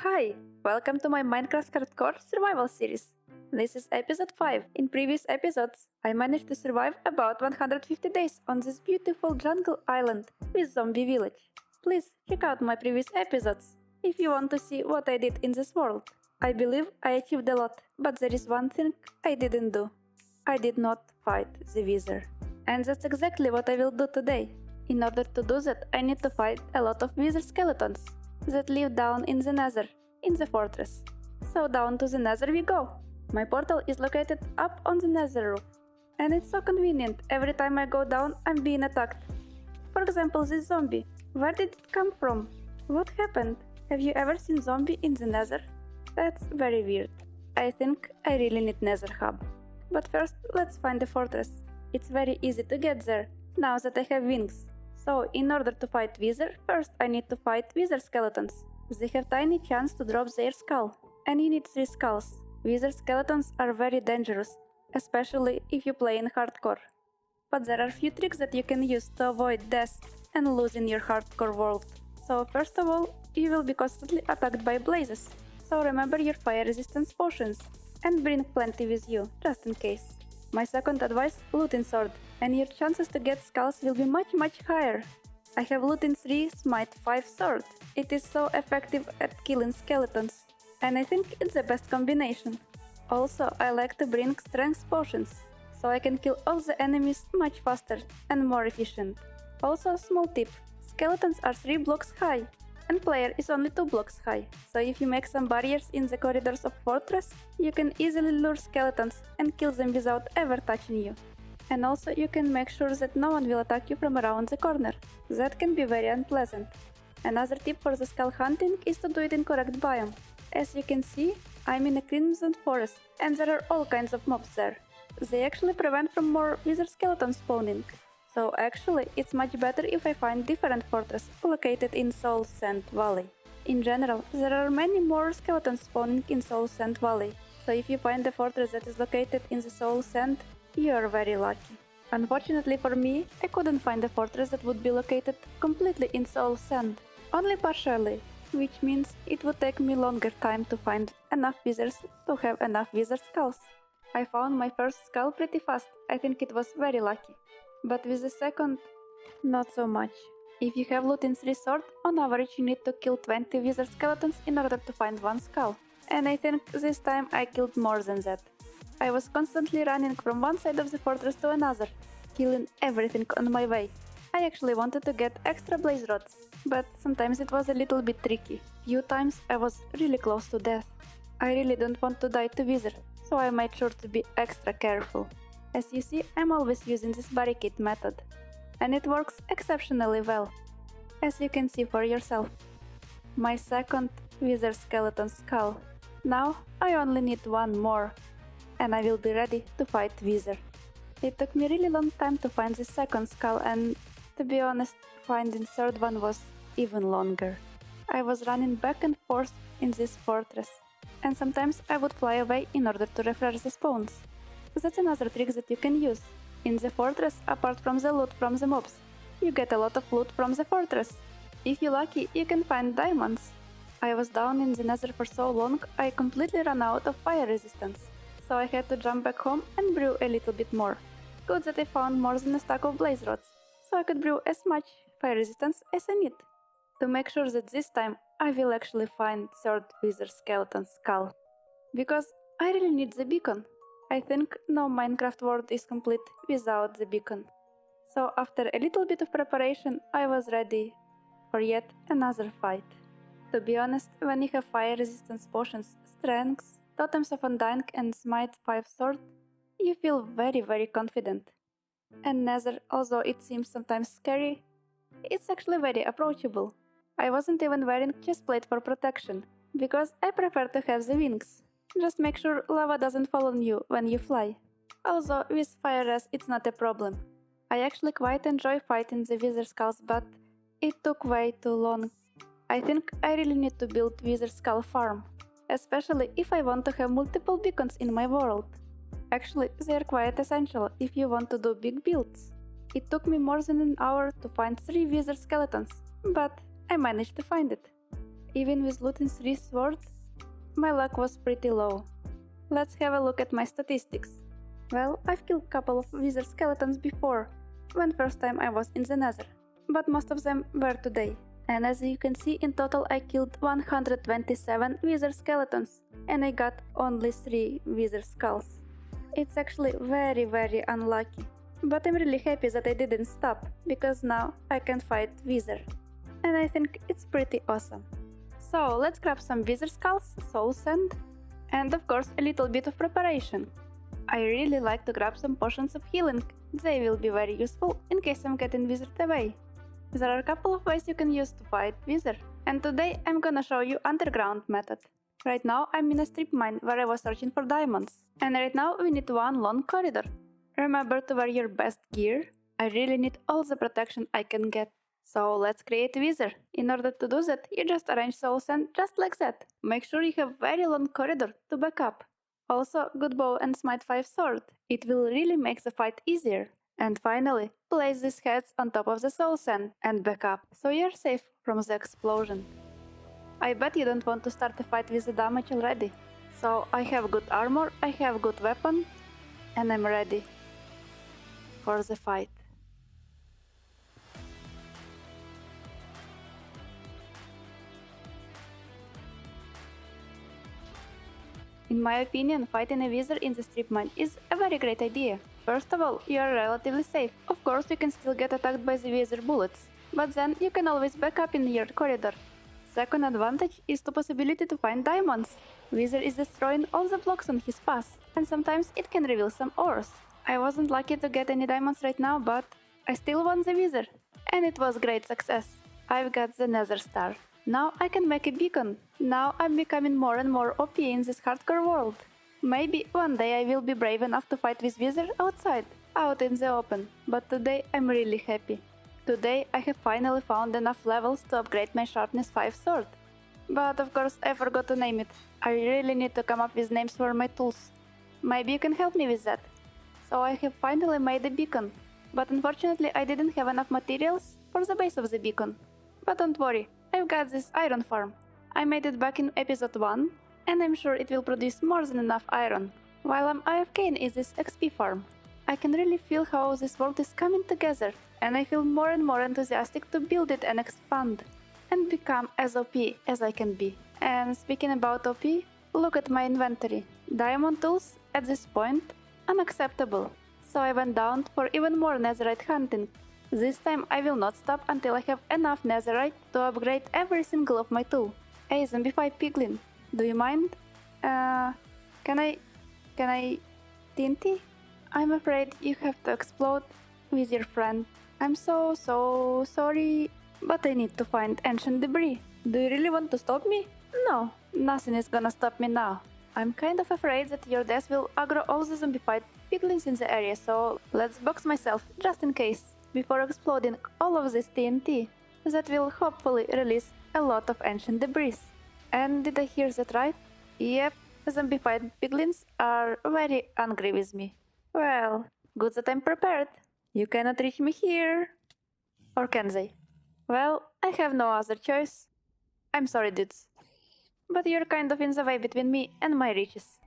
Hi, welcome to my Minecraft Hardcore Survival series. This is episode 5. In previous episodes, I managed to survive about 150 days on this beautiful jungle island with zombie village. Please check out my previous episodes if you want to see what I did in this world. I believe I achieved a lot, but there is one thing I didn't do. I did not fight the Wither. And that's exactly what I will do today. In order to do that, I need to fight a lot of Wither skeletons that live down in the Nether, in the fortress. So down to the Nether we go. My portal is located up on the Nether roof, and it's so convenient. Every time I go down, I'm being attacked. For example, this zombie. Where did it come from? What happened? Have you ever seen zombie in the Nether? That's very weird. I think I really need Nether hub. But first, let's find the fortress. It's very easy to get there, now that I have wings. So, in order to fight Wither, first I need to fight Wither skeletons. They have tiny chance to drop their skull, and you need 3 skulls. Wither skeletons are very dangerous, especially if you play in hardcore. But there are few tricks that you can use to avoid death and losing your hardcore world. So first of all, you will be constantly attacked by blazes. So remember your fire resistance potions, and bring plenty with you, just in case. My second advice, looting sword, and your chances to get skulls will be much higher. I have looting 3, smite 5 sword. It is so effective at killing skeletons, and I think it's the best combination. Also, I like to bring strength potions, so I can kill all the enemies much faster and more efficient. Also, small tip, skeletons are 3 blocks high, and player is only 2 blocks high, so if you make some barriers in the corridors of fortress, you can easily lure skeletons and kill them without ever touching you. And also you can make sure that no one will attack you from around the corner. That can be very unpleasant. Another tip for the skull hunting is to do it in correct biome. As you can see, I'm in a crimson forest, and there are all kinds of mobs there. They actually prevent from more wither skeleton spawning. So actually, it's much better if I find different fortress located in Soul Sand Valley. In general, there are many more skeletons spawning in Soul Sand Valley, so if you find a fortress that is located in the Soul Sand, you are very lucky. Unfortunately for me, I couldn't find a fortress that would be located completely in Soul Sand, only partially, which means it would take me longer time to find enough wizards to have enough wizard skulls. I found my first skull pretty fast, I think it was very lucky. But with the second, not so much. If you have looting 3 sword, on average you need to kill 20 wizard skeletons in order to find 1 skull. And I think this time I killed more than that. I was constantly running from one side of the fortress to another, killing everything on my way. I actually wanted to get extra blaze rods, but sometimes it was a little bit tricky. Few times I was really close to death. I really don't want to die to wither, so I made sure to be extra careful. As you see, I'm always using this barricade method, and it works exceptionally well, as you can see for yourself. My second wither skeleton skull. Now I only need 1 more, and I will be ready to fight wither. It took me really long time to find the second skull, and to be honest, finding third one was even longer. I was running back and forth in this fortress, and sometimes I would fly away in order to refresh the spawns. That's another trick that you can use. In the fortress, apart from the loot from the mobs, you get a lot of loot from the fortress. If you're lucky, you can find diamonds. I was down in the Nether for so long, I completely ran out of fire resistance, so I had to jump back home and brew a little bit more. Good that I found more than a stack of blaze rods, so I could brew as much fire resistance as I need. To make sure that this time I will actually find third wither skeleton skull. Because I really need the beacon. I think no Minecraft world is complete without the beacon. So after a little bit of preparation, I was ready for yet another fight. To be honest, when you have fire resistance potions, strengths, totems of undying and smite 5 sword, you feel very confident. And Nether, although it seems sometimes scary, it's actually very approachable. I wasn't even wearing chestplate for protection, because I prefer to have the wings. Just make sure lava doesn't fall on you when you fly. Also, with fire res it's not a problem. I actually quite enjoy fighting the wither skulls, but it took way too long. I think I really need to build wither skull farm, especially if I want to have multiple beacons in my world. Actually, they are quite essential if you want to do big builds. It took me more than an hour to find 3 wither skeletons, but I managed to find it. even with looting 3 swords, my luck was pretty low. Let's have a look at my statistics. Well, I've killed a couple of wither skeletons before, when first time I was in the Nether, but most of them were today. And as you can see, in total I killed 127 wither skeletons, and I got only 3 wither skulls. It's actually very unlucky, but I'm really happy that I didn't stop, because now I can fight wither, and I think it's pretty awesome. So let's grab some wither skulls, soul sand, and of course a little bit of preparation. I really like to grab some potions of healing, they will be very useful in case I'm getting withered away. There are a couple of ways you can use to fight wither, and today I'm gonna show you underground method. Right now I'm in a strip mine where I was searching for diamonds, and right now we need one long corridor. Remember to wear your best gear, I really need all the protection I can get. So let's create wither. In order to do that, you just arrange soul sand just like that. Make sure you have very long corridor to back up. Also, good bow and smite 5 sword. It will really make the fight easier. And finally, place these heads on top of the soul sand and back up, so you're safe from the explosion. I bet you don't want to start a fight with the damage already. So I have good armor, I have good weapon, and I'm ready for the fight. In my opinion, fighting a wither in the strip mine is a very great idea. First of all, you are relatively safe. Of course, you can still get attacked by the wither bullets, but then you can always back up in your corridor. Second advantage is the possibility to find diamonds. Wither is destroying all the blocks on his path, and sometimes it can reveal some ores. I wasn't lucky to get any diamonds right now, but I still won the wither, and it was great success. I've got the Nether star. Now I can make a beacon. Now I'm becoming more and more OP in this hardcore world. Maybe one day I will be brave enough to fight with wither outside, out in the open, but today I'm really happy. Today I have finally found enough levels to upgrade my sharpness 5 sword. But of course I forgot to name it. I really need to come up with names for my tools. Maybe you can help me with that. So I have finally made a beacon, but unfortunately I didn't have enough materials for the base of the beacon. But don't worry, I've got this iron farm. I made it back in episode 1, and I'm sure it will produce more than enough iron, while I'm AFK in this XP farm. I can really feel how this world is coming together, and I feel more and more enthusiastic to build it and expand, and become as OP as I can be. And speaking about OP, look at my inventory. Diamond tools, at this point, unacceptable. So I went down for even more netherite hunting. This time I will not stop until I have enough netherite to upgrade every single of my tool. Hey, Ep.5 piglin, do you mind? Can I TNT? I'm afraid you have to explode with your friend. I'm so sorry, but I need to find ancient debris. Do you really want to stop me? No, nothing is gonna stop me now. I'm kind of afraid that your death will aggro all the zombified piglins in the area, so let's box myself just in case, before exploding all of this TNT. That will hopefully release a lot of ancient debris. And did I hear that right? Yep, zombified piglins are very angry with me. Well, good that I'm prepared. You cannot reach me here. Or can they? Well, I have no other choice. I'm sorry, dudes. But you're kind of in the way between me and my riches.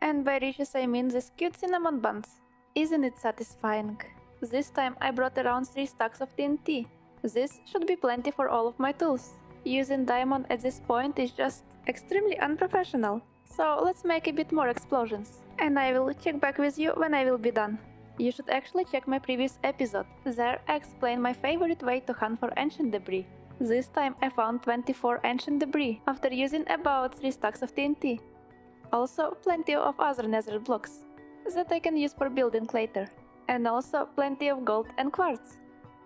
And by riches I mean these cute cinnamon buns. Isn't it satisfying? This time I brought around 3 stacks of TNT. This should be plenty for all of my tools. Using diamond at this point is just extremely unprofessional. So let's make a bit more explosions. And I will check back with you when I will be done. You should actually check my previous episode. There I explain my favorite way to hunt for ancient debris. This time I found 24 ancient debris after using about 3 stacks of TNT. Also plenty of other nether blocks that I can use for building later. And also plenty of gold and quartz.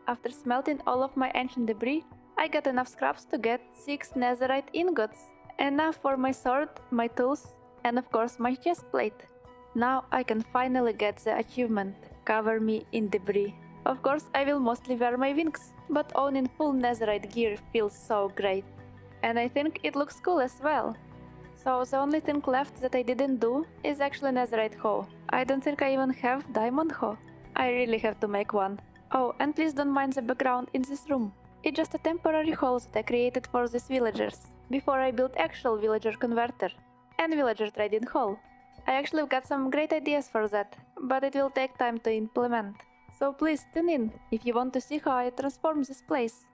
After smelting all of my ancient debris, I got enough scraps to get 6 netherite ingots. Enough for my sword, my tools, and of course my chest plate. Now I can finally get the achievement, cover me in debris. Of course I will mostly wear my wings, but owning full netherite gear feels so great. And I think it looks cool as well. So the only thing left that I didn't do is actually netherite hoe. I don't think I even have diamond hoe. I really have to make one. Oh, and please don't mind the background in this room. It's just a temporary house that I created for these villagers, before I built actual villager converter and villager trading hall. I actually got some great ideas for that, but it will take time to implement. So please tune in if you want to see how I transform this place.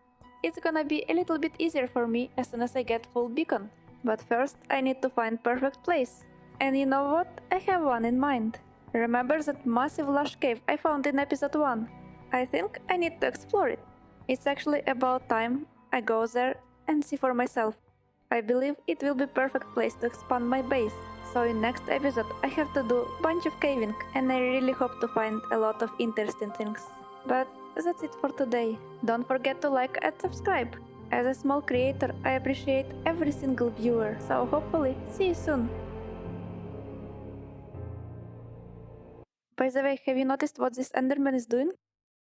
It's gonna be a little bit easier for me as soon as I get full beacon. But first I need to find perfect place. And you know what? I have one in mind. Remember that massive lush cave I found in episode 1? I think I need to explore it. It's actually about time I go there and see for myself. I believe it will be perfect place to expand my base. So in next episode I have to do bunch of caving and I really hope to find a lot of interesting things. But that's it for today. Don't forget to like and subscribe. As a small creator, I appreciate every single viewer, so hopefully see you soon. By the way, have you noticed what this Enderman is doing?